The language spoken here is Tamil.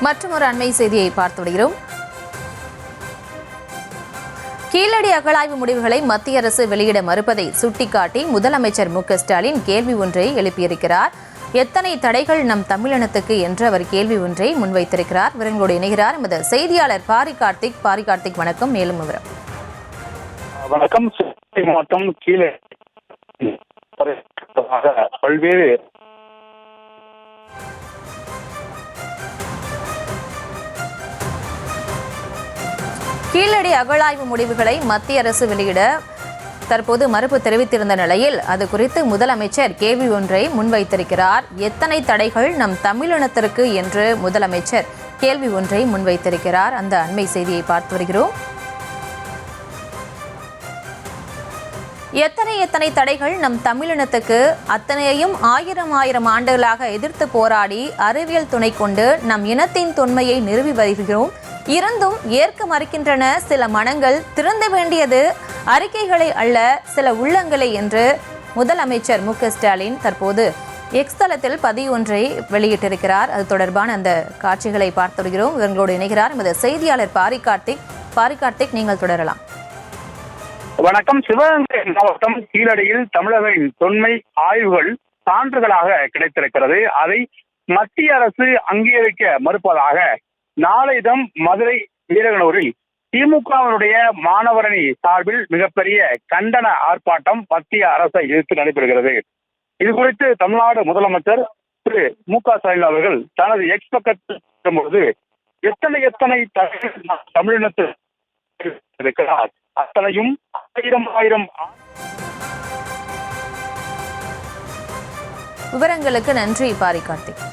மற்றும் ஒரு அண்மை செய்தியை பார்த்து வருகிறோம். கீழடி அகழாய்வு முடிவுகளை மத்திய அரசு வெளியிட மறுப்பதை சுட்டிக்காட்டி முதலமைச்சர் மு.க.ஸ்டாலின் கேள்வி ஒன்றை எழுப்பியிருக்கிறார். எத்தனை தடைகள் நம் தமிழினத்துக்கு என்று அவர் கேள்வி ஒன்றை முன்வைத்திருக்கிறார். விவரங்களோடு இணைகிறார் எமது செய்தியாளர் பாரி கார்த்திக். வணக்கம். மேலும் விவரம். வணக்கம். மாவட்டம் கீழே பல்வேறு கீழடி அகழாய்வு முடிவுகளை மத்திய அரசு வெளியிட தற்போது மறுப்பு தெரிவித்திருந்த நிலையில் அது குறித்து முதலமைச்சர் கேள்வி ஒன்றை முன்வைத்திருக்கிறார். எத்தனை தடைகள் நம் தமிழினத்திற்கு என்று முதலமைச்சர் கேள்வி ஒன்றை முன்வைத்திருக்கிறார். அந்த அண்மை செய்தியை பார்த்து வருகிறோம். எத்தனை தடைகள் நம் தமிழினத்துக்கு, அத்தனையையும் ஆயிரம் ஆண்டுகளாக எதிர்த்து போராடி அறிவியல் துணை கொண்டு நம் இனத்தின் தொன்மையை நிறுவி வருகிறோம். இருந்தும் ஏற்க மறுக்கின்றன சில மனங்கள். திறந்த வேண்டியது அறிக்கைகளை அல்ல, சில உள்ளங்களை என்று முதலமைச்சர் மு.க.ஸ்டாலின் தற்போது எக்ஸ் தளத்தில் பதிவு ஒன்றை வெளியிட்டிருக்கிறார். அது தொடர்பான அந்த காட்சிகளை பார்த்து வருகிறோம். இவர்களோடு இணைகிறார் எமது செய்தியாளர் பாரி கார்த்திக். நீங்கள் தொடரலாம். வணக்கம். சிவகங்கை மாவட்டம் கீழடியில் தமிழரின் தொன்மை ஆய்வுகள் சான்றுகளாக கிடைத்திருக்கிறது. அதை மத்திய அரசு அங்கீகரிக்க மறுப்பதாக நாளை தினம் மதுரை வீரகனூரில் திமுகவினுடைய மாணவரணி சார்பில் மிகப்பெரிய கண்டன ஆர்ப்பாட்டம் மத்திய அரசை எதிர்த்து நடைபெறுகிறது. இது குறித்து தமிழ்நாடு முதலமைச்சர் திரு மு.க.ஸ்டாலின் அவர்கள் தனது எக்ஸ் பக்கத்தில் இருக்கும்போது எத்தனை தமிழினத்தில் இருக்கிறார், அத்தனையும் ஆயிரம். விவரங்களுக்கு நன்றி பாரி கார்த்திக்.